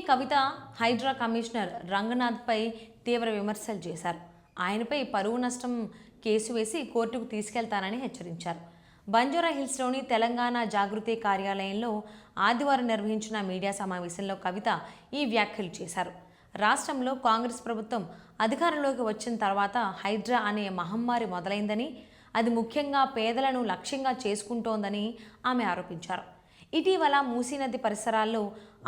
కవిత Hydraa commissioner రంగనాథ్పై తీవ్ర విమర్శలు చేశారు. ఆయనపై పరువు నష్టం కేసు వేసి కోర్టుకు తీసుకెళ్తానని హెచ్చరించారు. బంజారా హిల్స్లోని తెలంగాణ జాగృతి కార్యాలయంలో ఆదివారం నిర్వహించిన మీడియా సమావేశంలో కవిత ఈ వ్యాఖ్యలు చేశారు. రాష్ట్రంలో కాంగ్రెస్ ప్రభుత్వం అధికారంలోకి వచ్చిన తర్వాత హైడ్రా అనే మహమ్మారి మొదలైందని, అది ముఖ్యంగా పేదలను లక్ష్యంగా చేసుకుంటోందని ఆమె ఆరోపించారు. ఇటీవల మూసీ నది పరిసరాల్లో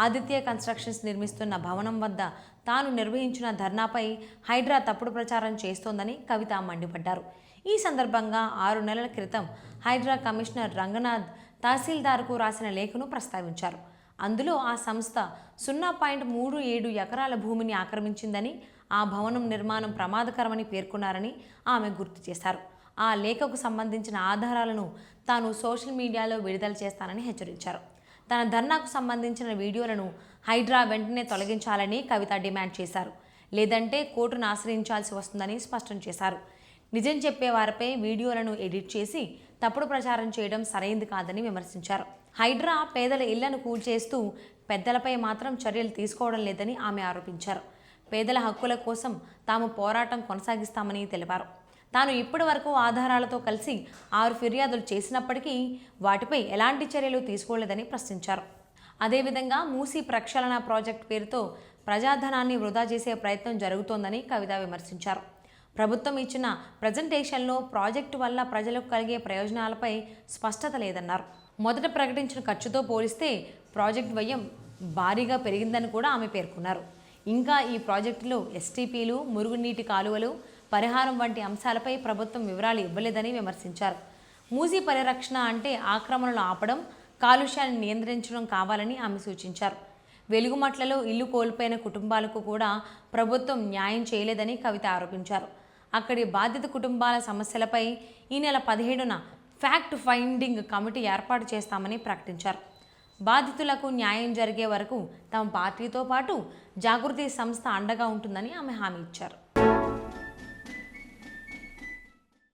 ఆదిత్య కన్స్ట్రక్షన్స్ నిర్మిస్తున్న భవనం వద్ద తాను నిర్వహించిన ధర్నాపై హైడ్రా తప్పుడు ప్రచారం చేస్తోందని కవిత మండిపడ్డారు. ఈ సందర్భంగా 6 నెలల క్రితం హైడ్రా కమిషనర్ రంగనాథ్ తహసీల్దార్కు రాసిన లేఖను ప్రస్తావించారు. అందులో ఆ సంస్థ 0.37 ఎకరాల భూమిని ఆక్రమించిందని, ఆ భవనం నిర్మాణం ప్రమాదకరమని పేర్కొన్నారని ఆమె గుర్తు చేశారు. ఆ లేఖకు సంబంధించిన ఆధారాలను తాను సోషల్ మీడియాలో విడుదల చేస్తానని హెచ్చరించారు. తన ధర్నాకు సంబంధించిన వీడియోలను హైడ్రా వెంటనే తొలగించాలని కవిత డిమాండ్ చేశారు. లేదంటే కోర్టును ఆశ్రయించాల్సి వస్తుందని స్పష్టం చేశారు. నిజం చెప్పే వారిపై వీడియోలను ఎడిట్ చేసి తప్పుడు ప్రచారం చేయడం సరైంది కాదని విమర్శించారు. హైడ్రా పేదల ఇళ్లను కూల్చేస్తూ పెద్దలపై మాత్రం చర్యలు తీసుకోవడం లేదని ఆమె ఆరోపించారు. పేదల హక్కుల కోసం తాము పోరాటం కొనసాగిస్తామని తెలిపారు. తాను ఇప్పటి వరకు ఆధారాలతో కలిసి 6 ఫిర్యాదులు చేసినప్పటికీ వాటిపై ఎలాంటి చర్యలు తీసుకోలేదని ప్రశ్నించారు. అదేవిధంగా మూసీ ప్రక్షాళన ప్రాజెక్టు పేరుతో ప్రజాధనాన్ని వృధా చేసే ప్రయత్నం జరుగుతోందని కవిత విమర్శించారు. ప్రభుత్వం ఇచ్చిన ప్రజెంటేషన్లో ప్రాజెక్టు వల్ల ప్రజలకు కలిగే ప్రయోజనాలపై స్పష్టత లేదన్నారు. మొదట ప్రకటించిన ఖర్చుతో పోలిస్తే ప్రాజెక్టు వ్యయం భారీగా పెరిగిందని కూడా ఆమె పేర్కొన్నారు. ఇంకా ఈ ప్రాజెక్టులో ఎస్టీపీలు, మురుగునీటి కాలువలు, పరిహారం వంటి అంశాలపై ప్రభుత్వం వివరాలు ఇవ్వలేదని విమర్శించారు. మూసీ పరిరక్షణ అంటే ఆక్రమణలు ఆపడం, కాలుష్యాన్ని నియంత్రించడం కావాలని ఆమె సూచించారు. వెలుగుమట్లలో ఇల్లు కోల్పోయిన కుటుంబాలకు కూడా ప్రభుత్వం న్యాయం చేయలేదని కవిత ఆరోపించారు. అక్కడి బాధిత కుటుంబాల సమస్యలపై ఈ నెల 17న ఫ్యాక్ట్ ఫైండింగ్ కమిటీ ఏర్పాటు చేస్తామని ప్రకటించారు. బాధితులకు న్యాయం జరిగే వరకు తమ పార్టీతో పాటు జాగృతి సంస్థ అండగా ఉంటుందని ఆమె హామీ ఇచ్చారు.